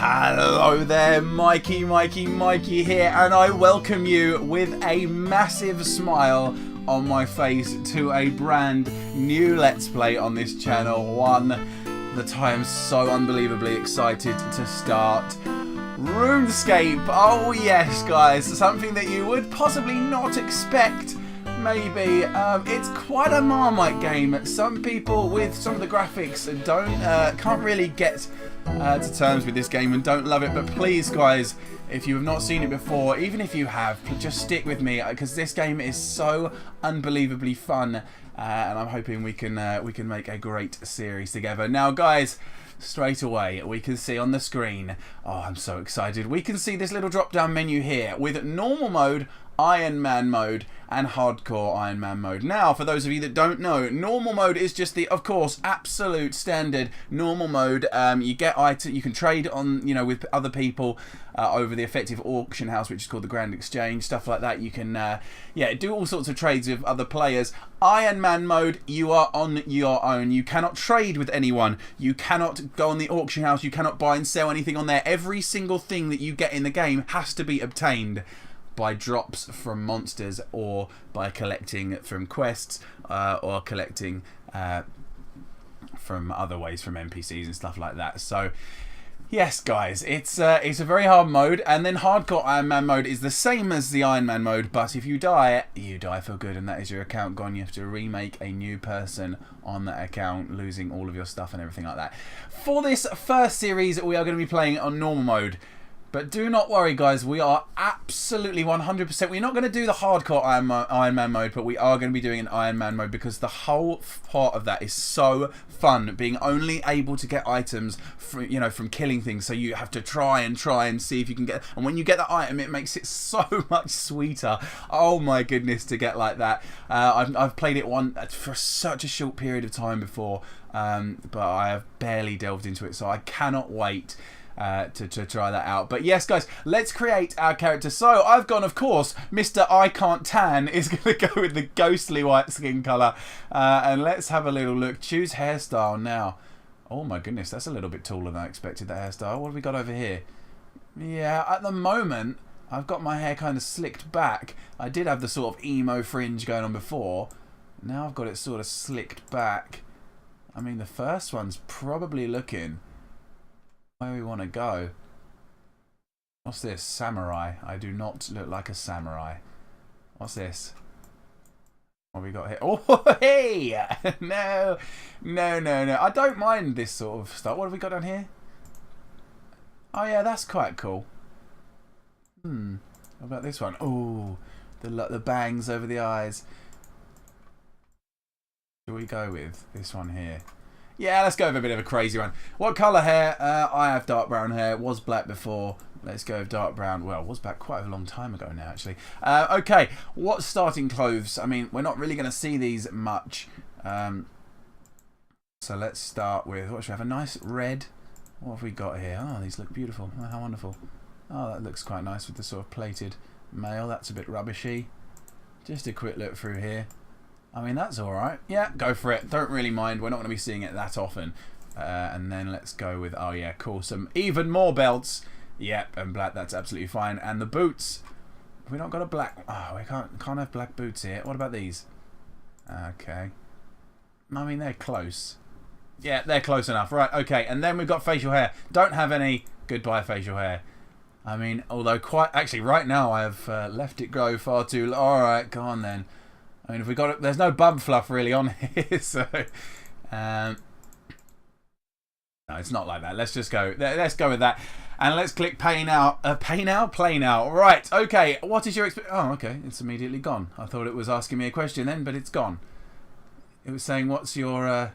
Hello there, Mikey here, and I welcome you with a massive smile on my face to a brand new Let's Play on this channel, one that I am so unbelievably excited to start. Runescape, oh yes guys, something that you would possibly not expect. Maybe. It's quite a Marmite game. Some people with some of the graphics can't really get to terms with this game and don't love it. But please, guys, if you have not seen it before, even if you have, just stick with me because this game is so unbelievably fun, and I'm hoping we can make a great series together. Now, guys, straight away we can see on the screen. Oh, I'm so excited! We can see this little drop-down menu here with normal mode, Iron Man mode, and hardcore Iron Man mode. Now, for those of you that don't know, normal mode is just the, of course, absolute standard normal mode. You get items, you can trade on, with other people over the effective auction house, which is called the Grand Exchange, stuff like that. You can, do all sorts of trades with other players. Iron Man mode, you are on your own. You cannot trade with anyone. You cannot go on the auction house. You cannot buy and sell anything on there. Every single thing that you get in the game has to be obtained by drops from monsters or by collecting from quests or collecting from other ways from NPCs and stuff like that. So yes guys, it's a very hard mode, and then hardcore Iron Man mode is the same as the Iron Man mode, but if you die for good, and that is your account gone. You have to remake a new person on that account, losing all of your stuff and everything like that. For this first series we are going to be playing on normal mode. But do not worry, guys. We are absolutely 100%. We're not going to do the hardcore Iron Man mode, but we are going to be doing an Iron Man mode because the whole part of that is so fun. Being only able to get items from killing things, so you have to try and see if you can get. And when you get the item, it makes it so much sweeter. Oh my goodness, to get like that. I've played it for such a short period of time before, but I have barely delved into it, so I cannot wait to try that out. But yes guys, let's create our character. So I've gone, of course, Mr. I Can't Tan is going to go with the ghostly white skin colour, and let's have a little look. Choose hairstyle now. Oh my goodness, that's a little bit taller than I expected, that hairstyle. What have we got over here? Yeah, at the moment I've got my hair kind of slicked back. I did have the sort of emo fringe going on before. Now I've got it sort of slicked back. I mean, the first one's probably looking where we want to go. What's this? Samurai. I do not look like a samurai. What's this? What have we got here? Oh, hey! No. I don't mind this sort of stuff. What have we got down here? Oh, yeah, that's quite cool. What about this one? Oh, the bangs over the eyes. Who do we go with? This one here. Yeah, let's go with a bit of a crazy one. What colour hair? I have dark brown hair. Was black before. Let's go with dark brown. Well, was back quite a long time ago now, actually. Okay, what starting clothes? I mean, we're not really going to see these much. So let's start with, what should we have? A nice red. What have we got here? Oh, these look beautiful. Oh, how wonderful. Oh, that looks quite nice with the sort of plated mail. That's a bit rubbishy. Just a quick look through here. I mean, that's alright. Yeah, go for it. Don't really mind. We're not going to be seeing it that often. And then let's go with, oh yeah, cool. Some even more belts. Yep, and black, that's absolutely fine. And the boots. Have we not got a black? Oh, we can't have black boots here. What about these? Okay. I mean, they're close. Yeah, they're close enough. Right, okay. And then we've got facial hair. Don't have any. Goodbye, facial hair. I mean, although quite... Actually, right now I have left it grow far too... Alright, go on then. I mean, if we got it, there's no bum fluff really on here, so no, it's not like that. Let's just go. Let's go with that, and let's click pay now. Pay now, play now. Right. Okay. What is your experience? Oh, okay. It's immediately gone. I thought it was asking me a question then, but it's gone. It was saying, "What's your?"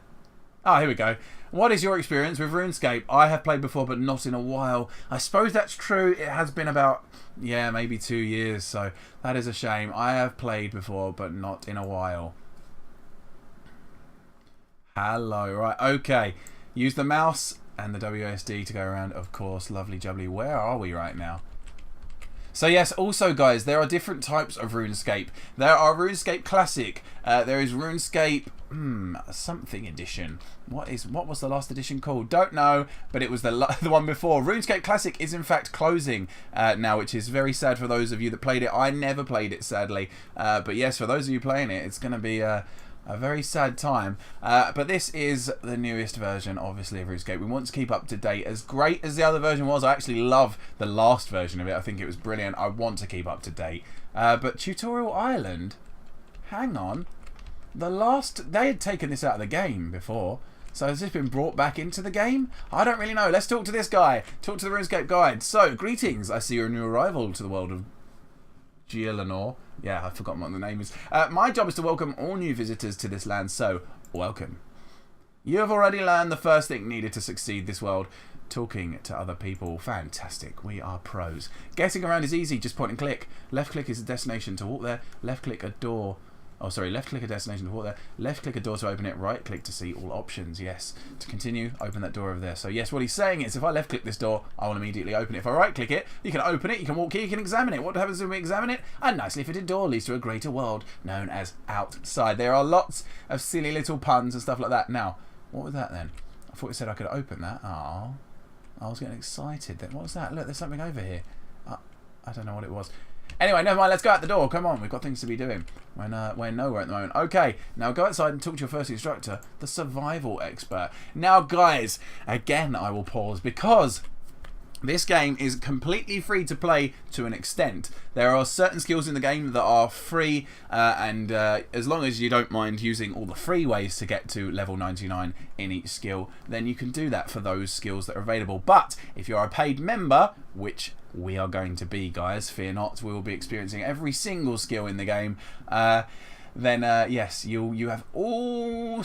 Oh, here we go. What is your experience with RuneScape? I have played before, but not in a while. I suppose that's true. It has been about, yeah, maybe 2 years, so that is a shame. I have played before, but not in a while. Hello, right, okay. Use the mouse and the WSD to go around, of course. Lovely jubbly. Where are we right now? So yes, also guys, there are different types of RuneScape. There are RuneScape Classic. There is RuneScape something edition. What was the last edition called? Don't know, but it was the one before. RuneScape Classic is in fact closing now, which is very sad for those of you that played it. I never played it, sadly, but yes, for those of you playing it, it's going to be a very sad time. But this is the newest version, obviously, of RuneScape. We want to keep up to date. As great as the other version was, I actually love the last version of it. I think it was brilliant. I want to keep up to date. But Tutorial Island, hang on. They had taken this out of the game before. So has this been brought back into the game? I don't really know. Let's talk to this guy. Talk to the RuneScape guide. So, greetings. I see you're a new arrival to the world of Giellanor. Yeah, I've forgotten what the name is. My job is to welcome all new visitors to this land, so welcome. You have already learned the first thing needed to succeed this world. Talking to other people. Fantastic. We are pros. Getting around is easy. Just point and click. Left click is a destination to walk there. Left click a door. Oh, sorry. Left click a destination to walk there. Left click a door to open it. Right click to see all options. Yes. To continue, open that door over there. So yes, what he's saying is if I left click this door, I will immediately open it. If I right click it, you can open it, you can walk here, you can examine it. What happens when we examine it? A nicely fitted door leads to a greater world known as outside. There are lots of silly little puns and stuff like that. Now, what was that then? I thought it said I could open that. Oh, I was getting excited then. What was that? Look, there's something over here. I don't know what it was. Anyway, never mind, let's go out the door. Come on, we've got things to be doing. We're nowhere at the moment. Okay, now go outside and talk to your first instructor, the survival expert. Now, guys, again, I will pause because this game is completely free to play to an extent. There are certain skills in the game that are free, and as long as you don't mind using all the free ways to get to level 99 in each skill, then you can do that for those skills that are available. But if you're a paid member, which we are going to be, guys, fear not, we will be experiencing every single skill in the game, then yes, you have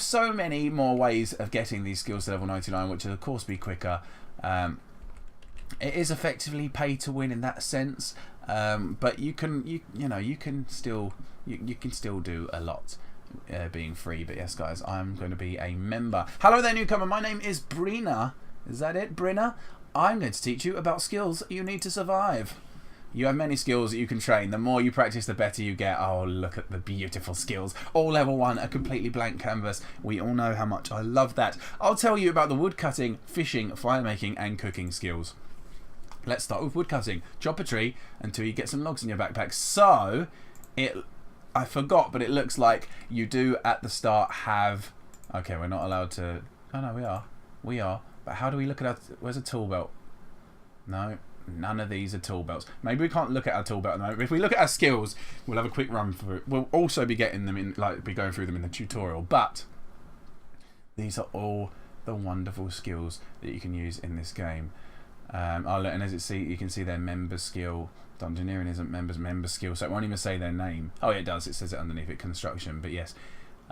so many more ways of getting these skills to level 99, which will of course be quicker. It is effectively pay to win in that sense, but you can still do a lot being free. But yes, guys, I'm going to be a member. Hello there, newcomer. My name is Brina. Is that it, Brina? I'm going to teach you about skills you need to survive. You have many skills that you can train. The more you practice, the better you get. Oh, look at the beautiful skills. All level 1, a completely blank canvas. We all know how much I love that. I'll tell you about the woodcutting, fishing, fire making, and cooking skills. Let's start with woodcutting. Chop a tree until you get some logs in your backpack. So, I forgot, but it looks like you do at the start have... Okay, we're not allowed to... Oh, no, we are. We are. But how do we look at our... Where's a tool belt? No, none of these are tool belts. Maybe we can't look at our tool belt at the moment. But if we look at our skills, we'll have a quick run through it. We'll also be getting them in, be going through them in the tutorial. But these are all the wonderful skills that you can use in this game. And as you can see their member skill. Dungeoneering isn't member skill, so it won't even say their name. Oh, yeah, it does. It says it underneath it, construction. But yes,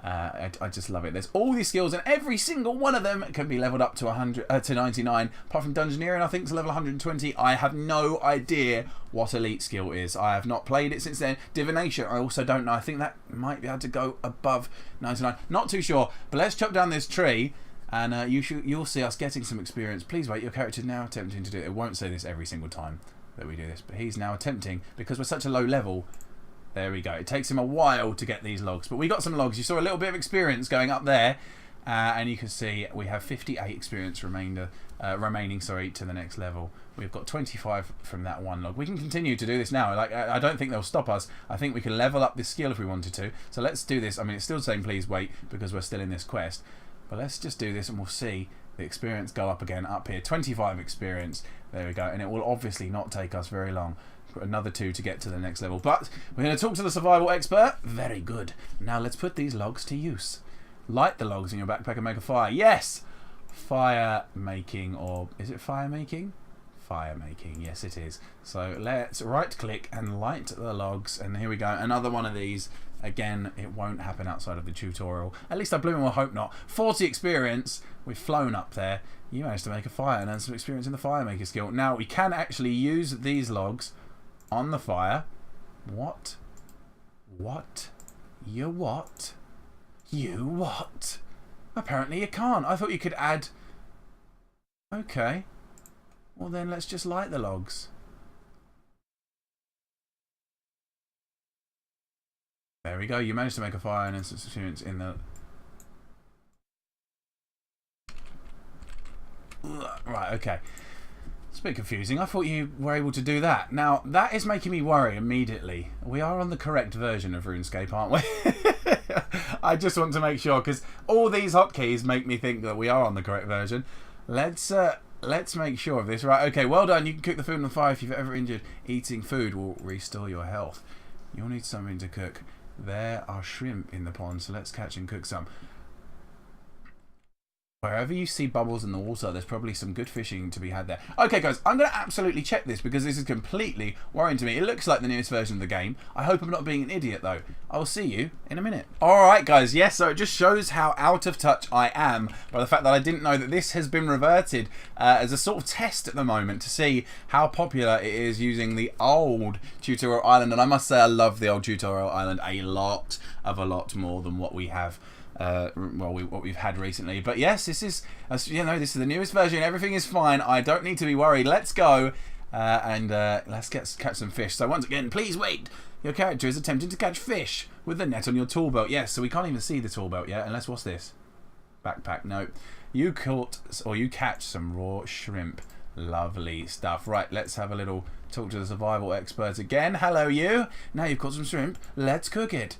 I just love it. There's all these skills, and every single one of them can be leveled up to 99. Apart from Dungeoneering, I think to level 120. I have no idea what elite skill is. I have not played it since then. Divination, I also don't know. I think that might be able to go above 99. Not too sure. But let's chop down this tree. And you'll see us getting some experience. Please wait, your character is now attempting to do it. It won't say this every single time that we do this, but he's now attempting because we're such a low level. There we go. It takes him a while to get these logs, but we got some logs. You saw a little bit of experience going up there, and you can see we have 58 experience remaining to the next level. We've got 25 from that one log. We can continue to do this now. I don't think they'll stop us. I think we can level up this skill if we wanted to. So let's do this. I mean, it's still saying please wait because we're still in this quest. But let's just do this and we'll see the experience go up again, up here. 25 experience. There we go. And it will obviously not take us very long. We've got another 2 to get to the next level. But we're going to talk to the survival expert. Very good. Now let's put these logs to use. Light the logs in your backpack and make a fire. Yes! Fire making, or is it fire making? Fire making, yes it is. So let's right click and light the logs. And here we go. Another one of these. Again, it won't happen outside of the tutorial. At least I blooming well hope not. 40 experience. We've flown up there. You managed to make a fire and earn some experience in the fire maker skill. Now, we can actually use these logs on the fire. What? What? You what? You what? Apparently you can't. I thought you could add... Okay. Well then, let's just light the logs. There we go. You managed to make a fire and some experience in the... Right, okay. It's a bit confusing. I thought you were able to do that. Now, that is making me worry immediately. We are on the correct version of RuneScape, aren't we? I just want to make sure, because all these hotkeys make me think that we are on the correct version. Let's make sure of this. Right, okay, well done. You can cook the food on the fire if you've ever injured. Eating food will restore your health. You'll need something to cook. There are shrimp in the pond, so let's catch and cook some. Wherever you see bubbles in the water, there's probably some good fishing to be had there. Okay, guys, I'm going to absolutely check this because this is completely worrying to me. It looks like the newest version of the game. I hope I'm not being an idiot, though. I'll see you in a minute. Alright, guys, yes, so it just shows how out of touch I am by the fact that I didn't know that this has been reverted as a sort of test at the moment to see how popular it is using the old Tutorial Island. And I must say I love the old Tutorial Island a lot more than what we have. What we've had recently, but yes, this is this is the newest version. Everything is fine. I don't need to be worried. Let's go and let's catch some fish. So once again, please wait. Your character is attempting to catch fish with the net on your tool belt. Yes, so we can't even see the tool belt yet. Unless what's this? Backpack. No, you caught or you catch some raw shrimp. Lovely stuff. Right, let's have a little talk to the survival expert again. Hello, you. Now you've caught some shrimp. Let's cook it.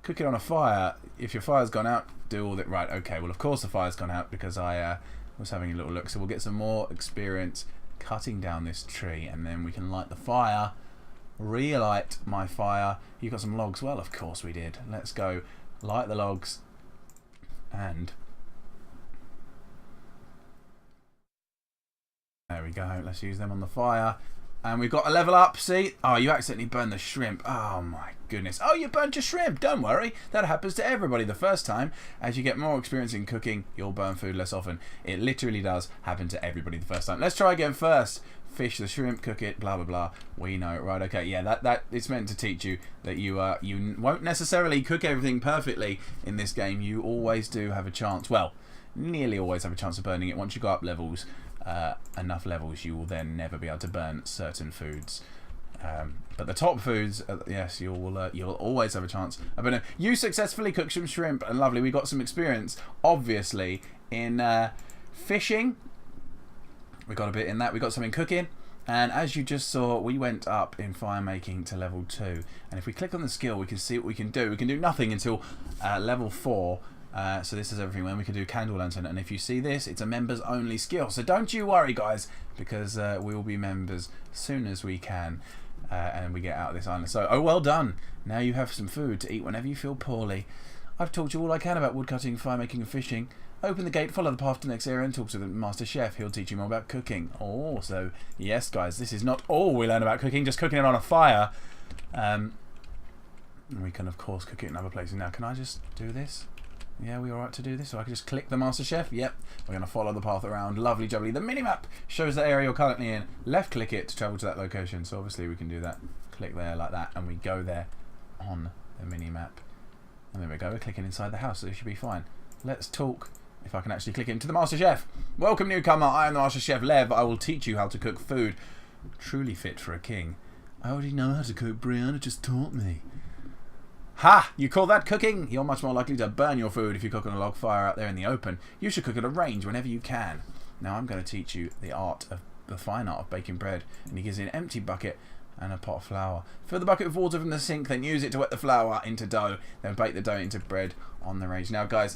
Cook it on a fire. If your fire's gone out, do all that. Right, okay. Well, of course the fire's gone out because I was having a little look. So we'll get some more experience cutting down this tree and then we can light the fire. Relight my fire. You got some logs? Well, of course we did. Let's go light the logs and there we go. Let's use them on the fire. And we've got a level up, see? Oh, you accidentally burned the shrimp. Oh my goodness. Oh, you burnt your shrimp. Don't worry. That happens to everybody the first time. As you get more experience in cooking, you'll burn food less often. It literally does happen to everybody the first time. Let's try again first. Fish the shrimp, cook it, blah, blah, blah. We know it, right? Okay, yeah, that it's meant to teach you that you won't necessarily cook everything perfectly in this game. You always do have a chance. Well, nearly always have a chance of burning it once you go up levels. Enough levels, you will then never be able to burn certain foods. But the top foods, yes, you'll always have a chance. But you successfully cooked some shrimp, and lovely. We got some experience, obviously, in fishing. We got a bit in that. We got some in cooking, and as you just saw, we went up in fire making to level 2. And if we click on the skill, we can see what we can do. We can do nothing until level 4. So this is everything. When we can do candle lantern, and if you see this, it's a members only skill. So don't you worry, guys, because we will be members as soon as we can, and we get out of this island. So well done. Now you have some food to eat whenever you feel poorly. I've taught you all I can about woodcutting, fire making, and fishing. Open the gate, follow the path to the next area, and talk to the master chef. He'll teach you more about cooking. Oh, so yes, guys, this is not all we learn about cooking. Just cooking it on a fire. We can of course cook it in other places. Now, can I just do this? Yeah, we alright to do this? So I can just click the Master Chef? Yep. We're going to follow the path around. Lovely jubbly. The minimap shows the area you're currently in. Left click it to travel to that location. So obviously we can do that. Click there like that. And we go there on the minimap. And there we go. We're clicking inside the house. So it should be fine. Let's talk, if I can actually click into the Master Chef. Welcome, newcomer. I am the Master Chef Lev. I will teach you how to cook food truly fit for a king. I already know how to cook. Brianna just taught me. Ha! You call that cooking? You're much more likely to burn your food if you cook on a log fire out there in the open. You should cook at a range whenever you can. Now I'm going to teach you the fine art of baking bread. And he gives you an empty bucket and a pot of flour. Fill the bucket with water from the sink, then use it to wet the flour into dough. Then bake the dough into bread on the range. Now, guys,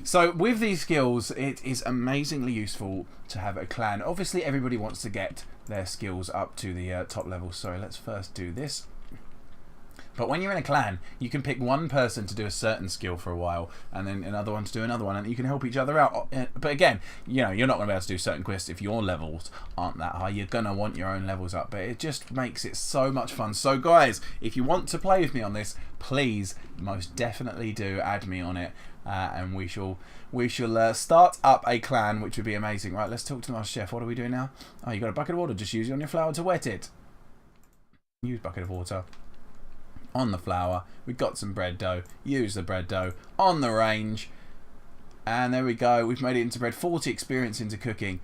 so with these skills, it is amazingly useful to have a clan. Obviously, everybody wants to get their skills up to the top level. So let's first do this. But when you're in a clan, you can pick one person to do a certain skill for a while, and then another one to do another one, and you can help each other out. But again, you know, you're not going to be able to do certain quests if your levels aren't that high. You're going to want your own levels up, but it just makes it so much fun. So guys, if you want to play with me on this, please most definitely do add me on it, and we shall start up a clan, which would be amazing. Right, let's talk to the Master Chef. What are we doing now? Oh, you got a bucket of water. Just use it on your flour to wet it. Use bucket of water on the flour. We've got some bread dough. Use the bread dough on the range, and there we go. We've made it into bread. 40 experience into cooking.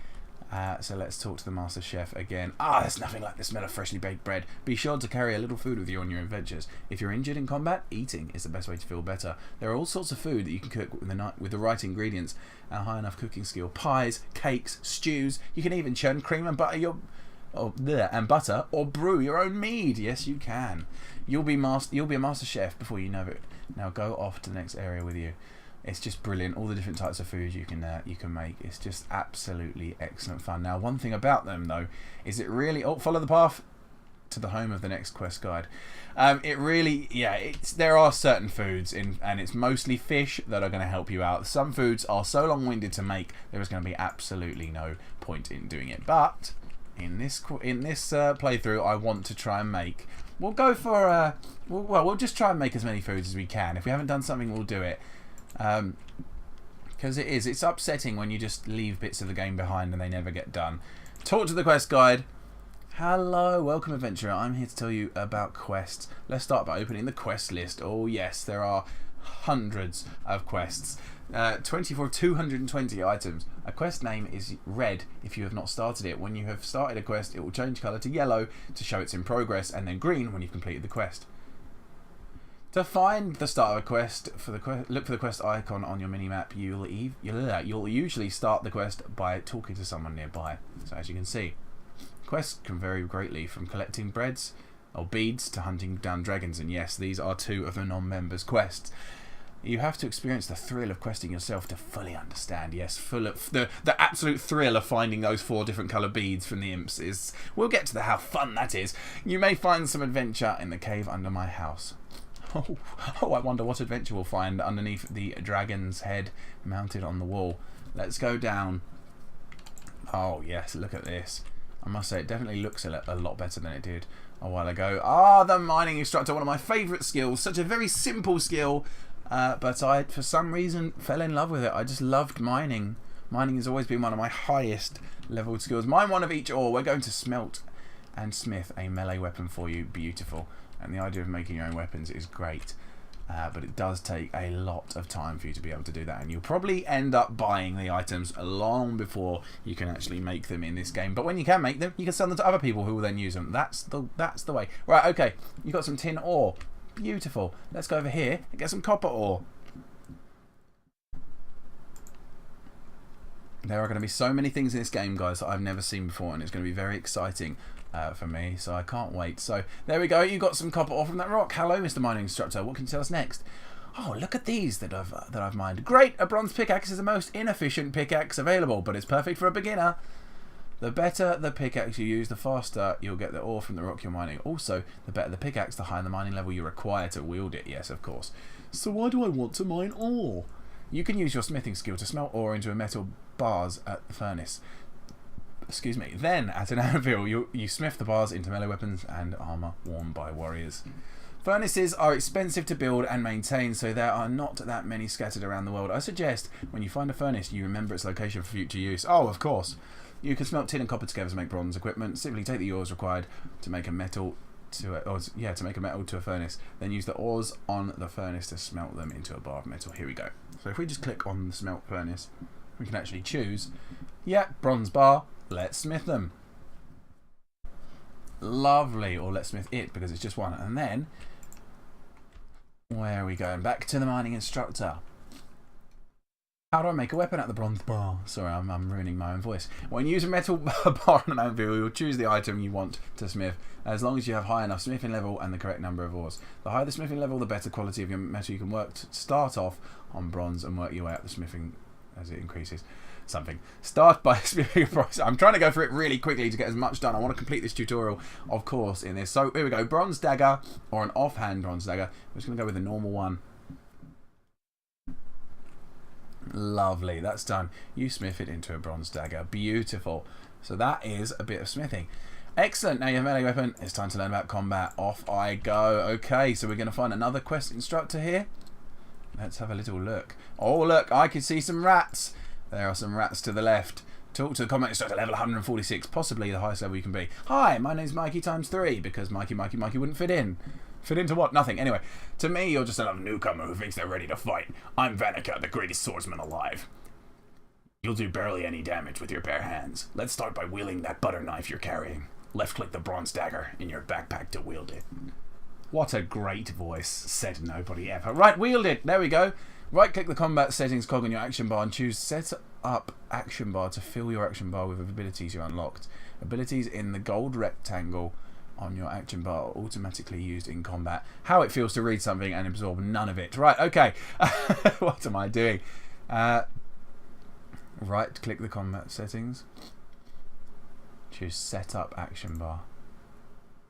So let's talk to the Master Chef again. Ah, there's nothing like the smell of freshly baked bread. Be sure to carry a little food with you on your adventures. If you're injured in combat, eating is the best way to feel better. There are all sorts of food that you can cook with the right ingredients and a high enough cooking skill. Pies, cakes, stews. You can even churn cream and butter or brew your own mead. Yes, you can. You'll be a Master Chef before you know it. Now go off to the next area with you. It's just brilliant. All the different types of food you can make. It's just absolutely excellent fun. Now, one thing about them though is it really follow the path to the home of the next quest guide. There are certain foods and it's mostly fish that are going to help you out. Some foods are so long-winded to make there is going to be absolutely no point in doing it. But in this playthrough, I want to try and make. We'll go for we'll just try and make as many foods as we can. If we haven't done something, we'll do it. Because it's upsetting when you just leave bits of the game behind and they never get done. Talk to the quest guide. Hello, welcome adventurer. I'm here to tell you about quests. Let's start by opening the quest list. Oh yes, there are hundreds of quests. 220 items. A quest name is red if you have not started it. When you have started a quest, it will change colour to yellow to show it's in progress, and then green when you've completed the quest. To find the start of a quest, look for the quest icon on your minimap. You'll usually start the quest by talking to someone nearby. So as you can see, quests can vary greatly from collecting breads or beads to hunting down dragons. And yes, these are two of the non-members' quests. You have to experience the thrill of questing yourself to fully understand. Yes, full of the absolute thrill of finding those 4 different colour beads from the imps is. We'll get to how fun that is. You may find some adventure in the cave under my house. Oh, I wonder what adventure we'll find underneath the dragon's head mounted on the wall. Let's go down. Oh, yes, look at this. I must say, it definitely looks a lot better than it did a while ago. Ah, the mining instructor, one of my favourite skills. Such a very simple skill, but I, for some reason, fell in love with it. I just loved mining. Mining has always been one of my highest leveled skills. Mine one of each ore. We're going to smelt and smith a melee weapon for you. Beautiful. And the idea of making your own weapons is great, but it does take a lot of time for you to be able to do that, and you'll probably end up buying the items long before you can actually make them in this game. But when you can make them, you can sell them to other people who will then use them. That's the way. Right, okay, you've got some tin ore. Beautiful. Let's go over here and get some copper ore. There are going to be so many things in this game, guys, that I've never seen before, and it's going to be very exciting for me, so I can't wait. So there we go. You got some copper ore from that rock. Hello, Mr. Mining Instructor. What can you tell us next? Oh, look at these that I've mined. Great! A bronze pickaxe is the most inefficient pickaxe available, but it's perfect for a beginner. The better the pickaxe you use, the faster you'll get the ore from the rock you're mining. Also, the better the pickaxe, the higher the mining level you require to wield it. Yes, of course. So why do I want to mine ore? You can use your smithing skill to smelt ore into metal bars at the furnace. Excuse me. Then, at an anvil, you smith the bars into melee weapons and armour worn by warriors. Furnaces are expensive to build and maintain, so there are not that many scattered around the world. I suggest when you find a furnace, you remember its location for future use. Oh, of course. You can smelt tin and copper together to make bronze equipment. Simply take the ores required to make a metal to a furnace. Then use the ores on the furnace to smelt them into a bar of metal. Here we go. So if we just click on the smelt furnace, we can actually choose. Yeah, bronze bar. Let's smith them. Lovely. Or let's smith it because it's just one. And then, where are we going? Back to the mining instructor. How do I make a weapon out of the bronze bar? Sorry, I'm ruining my own voice. When you use a metal bar on an anvil, you'll choose the item you want to smith, as long as you have high enough smithing level and the correct number of ores. The higher the smithing level, the better quality of your metal you can work to start off on bronze and work your way up the smithing as it increases. Start by smithing a price. I'm trying to go for it really quickly to get as much done. I want to complete this tutorial, of course, in this. So here we go. Bronze dagger or an offhand bronze dagger. I'm just going to go with the normal one. Lovely, that's done. You smith it into a bronze dagger. Beautiful. So that is a bit of smithing. Excellent. Now you have a melee weapon. It's time to learn about combat. Off I go. Okay, so we're going to find another quest instructor here. Let's have a little look. Oh, look, I can see some rats. There are some rats to the left. Talk to the combat instructor, level 146, possibly the highest level you can be. Hi, my name's Mikey times 3, because Mikey wouldn't fit in. Fit into what? Nothing. Anyway, to me, you're just another newcomer who thinks they're ready to fight. I'm Vanica, the greatest swordsman alive. You'll do barely any damage with your bare hands. Let's start by wielding that butter knife you're carrying. Left-click the bronze dagger in your backpack to wield it. What a great voice, said nobody ever. Right, wield it. There we go. Right-click the combat settings cog on your action bar and choose set up action bar to fill your action bar with abilities you unlocked. Abilities in the gold rectangle on your action bar are automatically used in combat. How it feels to read something and absorb none of it. Right, okay. What am I doing? Right-click the combat settings. Choose set up action bar.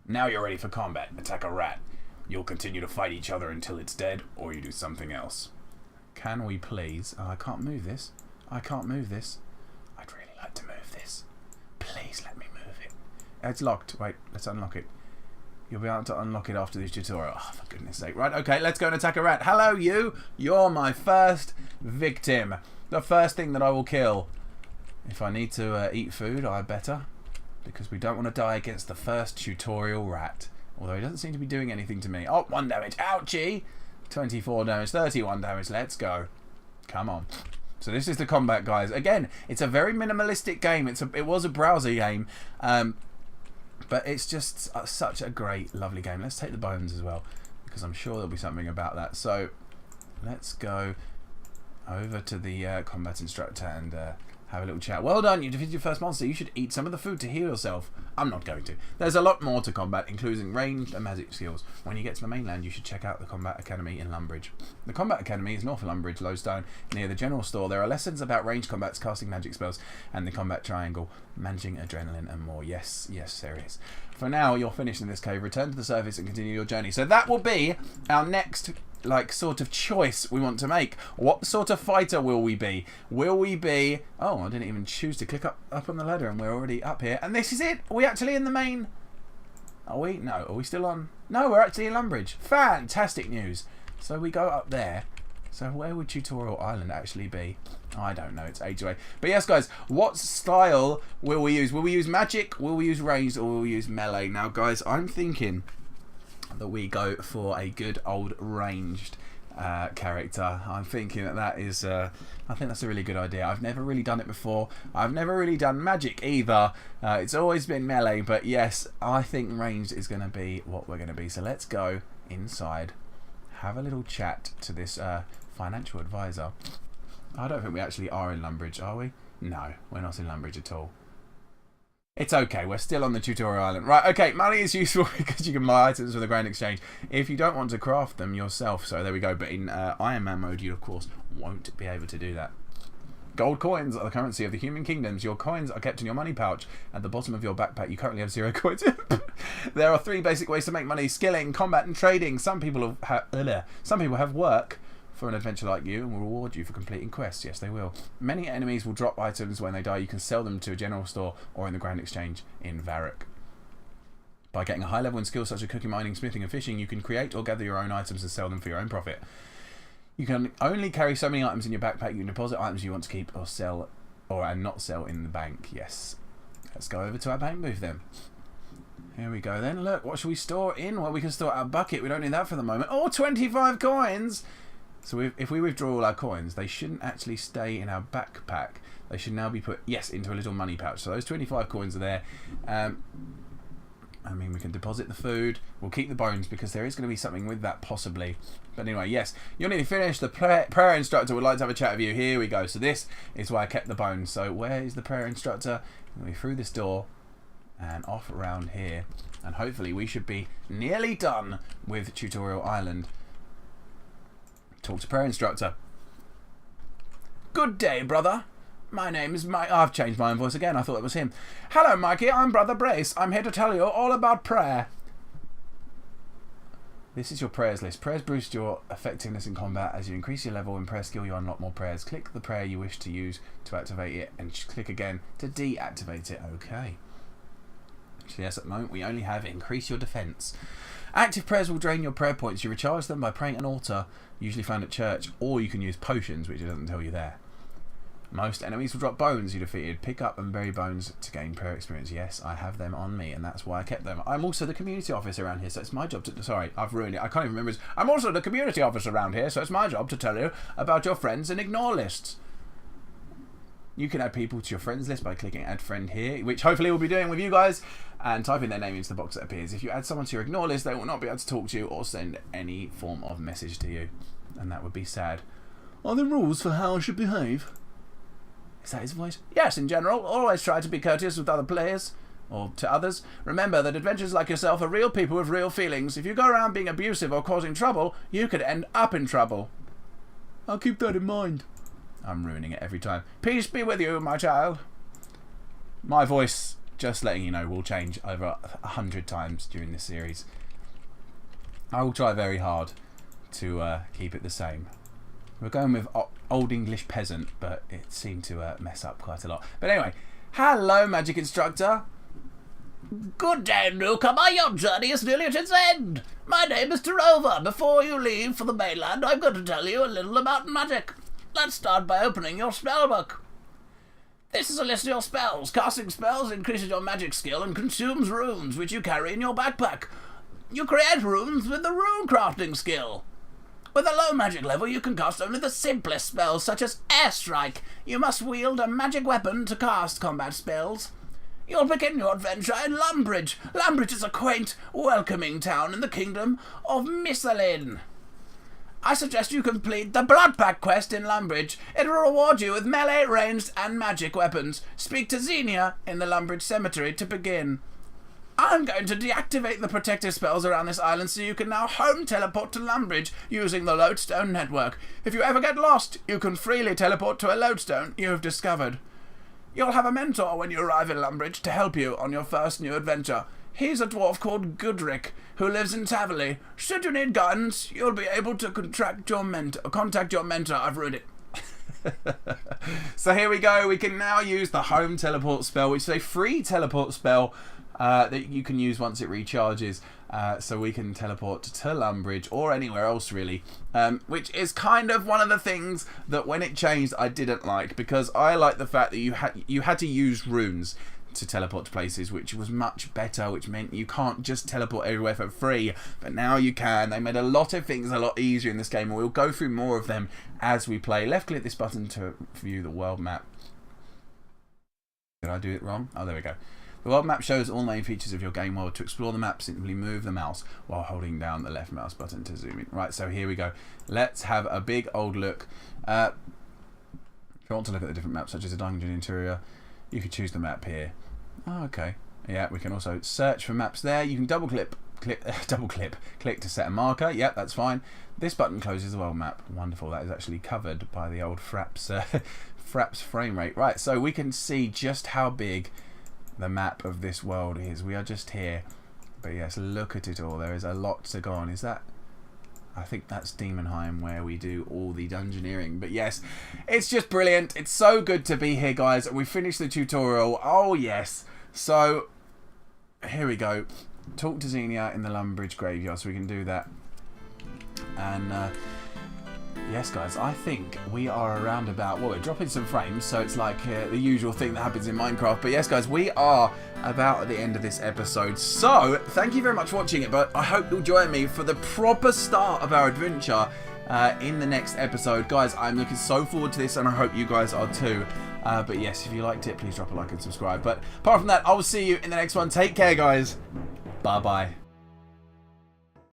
Now you're ready for combat. Attack a rat. You'll continue to fight each other until it's dead, or you do something else. Can we please? Oh, I can't move this. I can't move this. I'd really like to move this. Please let me move it. It's locked. Wait, let's unlock it. You'll be able to unlock it after this tutorial. Oh, for goodness sake. Right, okay, let's go and attack a rat. Hello, you. You're my first victim. The first thing that I will kill. If I need to eat food, I better. Because we don't want to die against the first tutorial rat. Although he doesn't seem to be doing anything to me. Oh, 1 damage. Ouchie. 24 damage. 31 damage. Let's go. Come on. So this is the combat, guys. Again, it's a very minimalistic game. It was a browser game. But it's just such a great, lovely game. Let's take the bones as well. Because I'm sure there'll be something about that. So let's go over to the combat instructor and have a little chat. Well done, you defeated your first monster. You should eat some of the food to heal yourself. I'm not going to. There's a lot more to combat, including ranged and magic skills. When you get to the mainland, you should check out the Combat Academy in Lumbridge. The Combat Academy is north of Lumbridge, Lowstone, near the general store. There are lessons about ranged combats, casting magic spells, and the combat triangle, managing adrenaline, and more. Yes, yes, there is. For now, you're finished in this cave. Return to the surface and continue your journey. So that will be our next sort of choice we want to make. What sort of fighter will we be? Will we be... Oh, I didn't even choose to click up on the ladder and we're already up here. And this is it. Are we actually in the main... Are we? No. Are we still on... No, we're actually in Lumbridge. Fantastic news. So we go up there. So where would Tutorial Island actually be? I don't know. It's ages away. But yes, guys, what style will we use? Will we use magic? Will we use ranged? Or will we use melee? Now, guys, I'm thinking that we go for a good old ranged character. I'm thinking that is I think that's a really good idea. I've never really done it before. I've never really done magic either. It's always been melee, but yes, I think ranged is going to be what we're going to be. So let's go inside, have a little chat to this financial advisor. I don't think we actually are in Lumbridge, are we? No, we're not in Lumbridge at all. It's okay, we're still on the tutorial island. Right, okay, money is useful because you can buy items with a grand exchange if you don't want to craft them yourself. So there we go, but in Iron Man mode you of course won't be able to do that. Gold coins are the currency of the human kingdoms. Your coins are kept in your money pouch at the bottom of your backpack. You currently have 0 coins. There are 3 basic ways to make money: skilling, combat, and trading. Some people have work for an adventure like you and will reward you for completing quests. Yes, they will. Many enemies will drop items when they die. You can sell them to a general store or in the Grand Exchange in Varrock. By getting a high level in skills such as cooking, mining, smithing, and fishing, you can create or gather your own items and sell them for your own profit. You can only carry so many items in your backpack. You can deposit items you want to keep or sell and not sell in the bank. Yes. Let's go over to our bank booth then. Here we go then. Look, what should we store in? Well, we can store our bucket. We don't need that for the moment. Oh, 25 coins! So if we withdraw all our coins, they shouldn't actually stay in our backpack. They should now be put, yes, into a little money pouch. So those 25 coins are there. I mean, we can deposit the food. We'll keep the bones because there is going to be something with that possibly. But anyway, yes, you're nearly finished. The prayer instructor would like to have a chat with you. Here we go. So this is why I kept the bones. So where is the prayer instructor? We'll be through this door and off around here. And hopefully we should be nearly done with Tutorial Island. Talk to prayer instructor. Good day, brother. My name is Mike. I've changed my own voice again. I thought it was him. Hello, Mikey. I'm Brother Brace. I'm here to tell you all about prayer. This is your prayers list. Prayers boost your effectiveness in combat. As you increase your level in prayer skill, you unlock more prayers. Click the prayer you wish to use to activate it, and click again to deactivate it. Okay. So yes, at the moment we only have increase your defense. Active prayers will drain your prayer points. You recharge them by praying at an altar, usually found at church, or you can use potions, which it doesn't tell you there. Most enemies will drop bones you defeated. Pick up and bury bones to gain prayer experience. Yes, I have them on me, and that's why I kept them. I'm also the community officer around here, so it's my job to... Sorry, I've ruined it. I can't even remember. I'm also the community officer around here, so it's my job to tell you about your friends and ignore lists. You can add people to your friends list by clicking add friend here, which hopefully we'll be doing with you guys, and typing their name into the box that appears. If you add someone to your ignore list, they will not be able to talk to you or send any form of message to you, and that would be sad. Are there rules for how I should behave? Is that his voice? Yes, in general. Always try to be courteous with other players, or to others. Remember that adventurers like yourself are real people with real feelings. If you go around being abusive or causing trouble, you could end up in trouble. I'll keep that in mind. I'm ruining it every time. Peace be with you, my child. My voice, just letting you know, will change over 100 times during this series. I will try very hard to keep it the same. We're going with Old English Peasant, but it seemed to mess up quite a lot. But anyway, hello, Magic Instructor. Good day, newcomer. Your journey is nearly at its end. My name is Rover. Before you leave for the mainland, I'm going to tell you a little about magic. Let's start by opening your spellbook. This is a list of your spells. Casting spells increases your magic skill and consumes runes, which you carry in your backpack. You create runes with the rune crafting skill. With a low magic level, you can cast only the simplest spells, such as Airstrike. You must wield a magic weapon to cast combat spells. You'll begin your adventure in Lumbridge. Lumbridge is a quaint, welcoming town in the kingdom of Missalin. I suggest you complete the Blood Pact quest in Lumbridge. It will reward you with melee, ranged, and magic weapons. Speak to Xenia in the Lumbridge Cemetery to begin. I'm going to deactivate the protective spells around this island so you can now home teleport to Lumbridge using the Lodestone network. If you ever get lost, you can freely teleport to a lodestone you have discovered. You'll have a mentor when you arrive in Lumbridge to help you on your first new adventure. He's a dwarf called Goodrick, who lives in Taverley. Should you need guidance, you'll be able to contact your mentor. I've ruined it. So here we go. We can now use the home teleport spell, which is a free teleport spell that you can use once it recharges. So we can teleport to Lumbridge or anywhere else really, which is kind of one of the things that when it changed I didn't like, because I like the fact that you had to use runes to teleport to places, which was much better, which meant you can't just teleport everywhere for free, but now you can. They made a lot of things a lot easier in this game, and we'll go through more of them as we play. Left click this button to view the world map. Did I do it wrong? Oh, there we go. The world map shows all main features of your game world. To explore the map, simply move the mouse while holding down the left mouse button to zoom in. Right, so here we go. Let's have a big old look. If you want to look at the different maps, such as the dungeon interior, you can choose the map here. Oh, okay. Yeah, we can also search for maps there. You can click to set a marker. Yep, that's fine. This button closes the world map. Wonderful. That is actually covered by the old Fraps frame rate. Right, so we can see just how big the map of this world is. We are just here, but yes, look at it all. There is a lot to go on. Is that, I think that's Demonheim, where we do all the dungeoneering. But yes, it's just brilliant. It's so good to be here, guys. We finished the tutorial. Oh yes. So here we go. Talk to Xenia in the Lumbridge graveyard, so we can do that. And yes, guys, I think we are around about, well, we're dropping some frames, so it's like the usual thing that happens in Minecraft. But yes, guys, we are about at the end of this episode. So thank you very much for watching it, but I hope you'll join me for the proper start of our adventure in the next episode. Guys, I'm looking so forward to this, and I hope you guys are too. But yes, if you liked it, please drop a like and subscribe. But apart from that, I will see you in the next one. Take care, guys. Bye-bye.